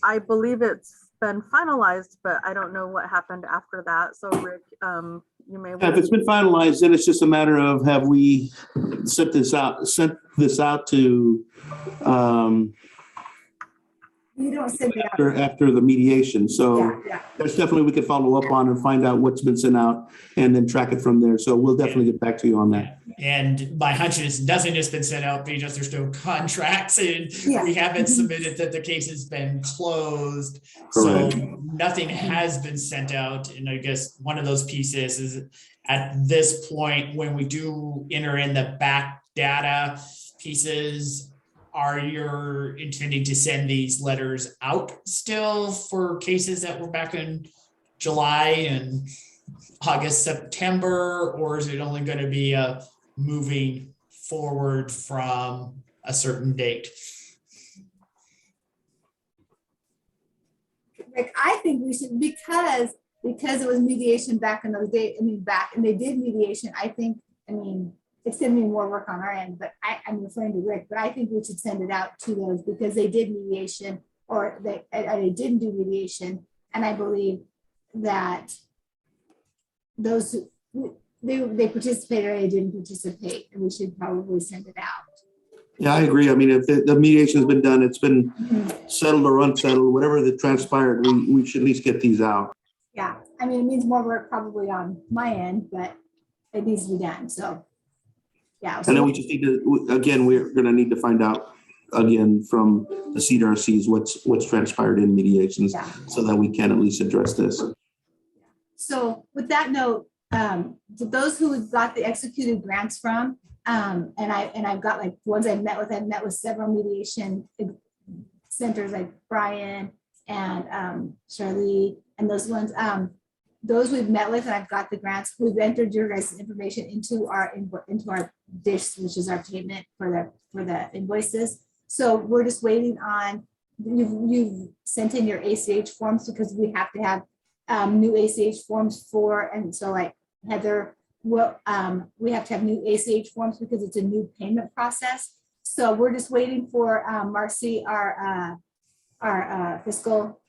I believe it's been finalized, but I don't know what happened after that. So Rick, you may. If it's been finalized, then it's just a matter of have we sent this out to You don't send it out. after the mediation. So Yeah. that's definitely we can follow up on and find out what's been sent out and then track it from there. So we'll definitely get back to you on that. And my hunch is nothing has been sent out because there's no contracts and Yeah. we haven't submitted that the case has been closed. Correct. So nothing has been sent out. And I guess one of those pieces is at this point, when we do enter in the back data pieces, are you intending to send these letters out still for cases that were back in July and August, September, or is it only going to be moving forward from a certain date? Rick, I think we should, because it was mediation back in those days, and they did mediation, it's gonna be more work on our end, but I'm referring to Rick, but I think we should send it out to those because they did mediation, or they didn't do mediation, and I believe that those they participated or they didn't participate, and we should probably send it out. Yeah, I agree. I mean, if the mediation's been done, it's been settled or unsettled, whatever that transpired, we should at least get these out. Yeah, it means more work probably on my end, but it needs to be done, so. Yeah. And then we just need to, again, we're gonna need to find out again from the CDRCs what's transpired in mediations, Yeah. so that we can at least address this. So with that note, to those who got the executed grants from, and I've got like ones I've met with several mediation centers like Brian and Charlie and those ones. Those we've met with, and I've got the grants. We've entered your guys' information into our DISH, which is our payment for the invoices. So we're just waiting on, you've sent in your ACH forms because we have to have new ACH forms and so like Heather, we have to have new ACH forms because it's a new payment process. So we're just waiting for Marcy, our fiscal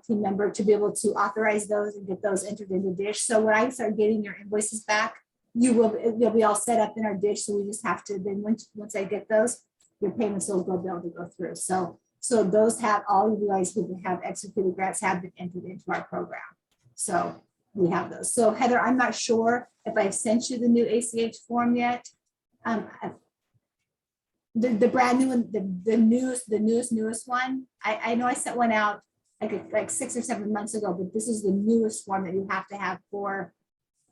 team member, to be able to authorize those and get those entered into DISH. So when I start getting your invoices back, you'll be all set up in our DISH. So we just have to, then once I get those, your payments will be able to go through. So those have, all of you guys who have executed grants have been entered into our program. So we have those. So Heather, I'm not sure if I've sent you the new ACH form yet. The brand new one, the newest one. I know I sent one out like 6 or 7 months ago, but this is the newest one that you have to have for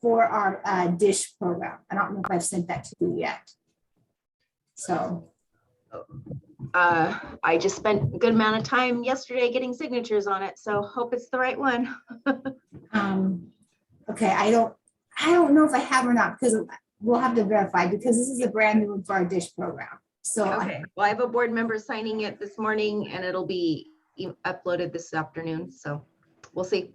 our DISH program. I don't know if I've sent that to you yet. So. I just spent a good amount of time yesterday getting signatures on it, so hope it's the right one. Okay, I don't know if I have or not, because we'll have to verify, because this is a brand new one for our DISH program. So Okay, well, I have a board member signing it this morning and it'll be uploaded this afternoon, so we'll see.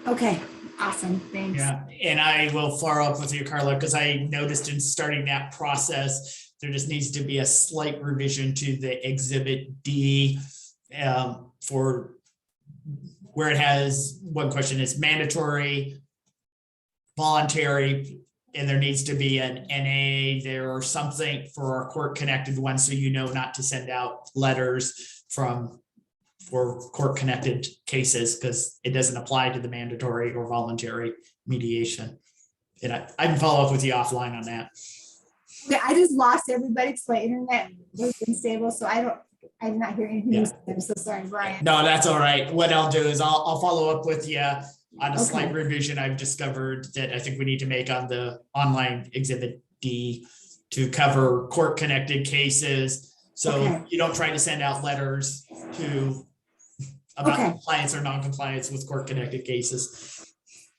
Okay, awesome, thanks. Yeah, and I will follow up with you, Carla, because I noticed in starting that process, there just needs to be a slight revision to the Exhibit D for where it has, one question is mandatory, voluntary, and there needs to be an NA there or something for our court connected one, so you know not to send out letters for court connected cases, because it doesn't apply to the mandatory or voluntary mediation. And I can follow up with you offline on that. Okay, I just lost everybody because my internet was unstable, so I did not hear anything. Yeah. I'm so sorry, Brian. No, that's all right. What I'll do is I'll follow up with you on a slight Okay. revision I've discovered that I think we need to make on the online Exhibit D to cover court connected cases. So Okay. you don't try to send out letters about Okay. compliance or non-compliance with court connected cases.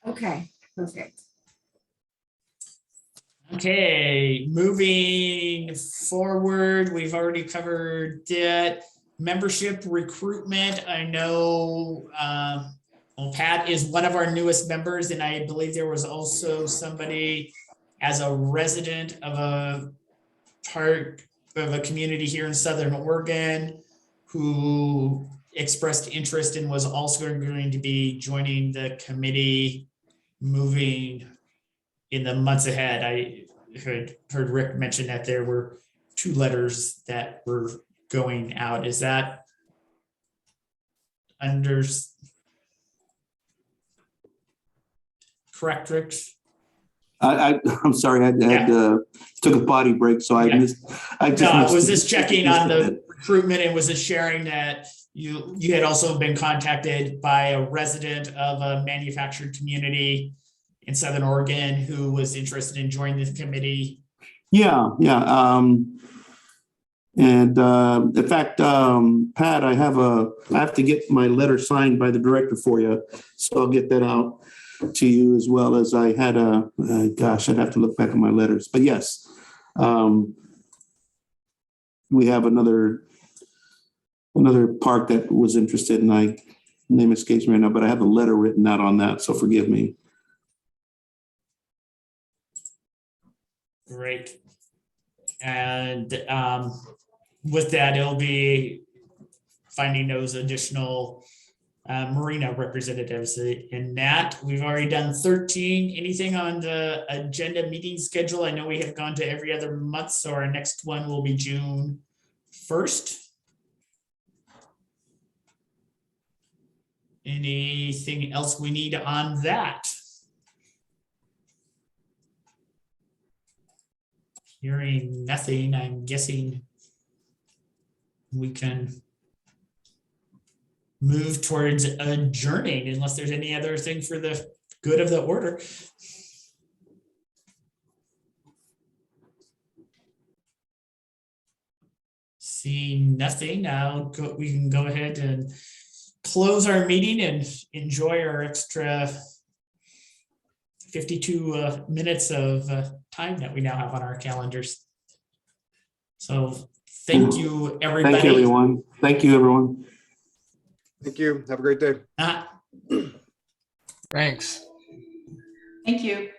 Okay, perfect. Okay, moving forward, we've already covered that. Membership recruitment. I know Pat is one of our newest members, and I believe there was also somebody as a resident of a part of a community here in Southern Oregon who expressed interest and was also going to be joining the committee moving in the months ahead. I heard Rick mention that there were 2 letters that were going out. Is that correct, Rick? I'm sorry, I had took a potty break, so I Yeah. missed. Was this checking on the recruitment, and was this sharing that you had also been contacted by a resident of a manufactured community in Southern Oregon who was interested in joining this committee? Yeah. And in fact, Pat, I have to get my letter signed by the director for you. So I'll get that out to you, as well as I had gosh, I'd have to look back at my letters. But yes, we have another park that was interested, and name escapes me right now, but I have a letter written out on that, so forgive me. Great. And with that, it'll be finding those additional marina representatives in that. We've already done 13. Anything on the agenda meeting schedule? I know we have gone to every other month, so our next one will be June 1st. Anything else we need on that? Hearing nothing, I'm guessing we can move towards adjourning unless there's any other thing for the good of the order. Seeing nothing, we can go ahead and close our meeting and enjoy our extra 52 minutes of time that we now have on our calendars. So thank you, everybody. Thank you, everyone. Thank you, everyone. Thank you. Have a great day. Thanks. Thank you.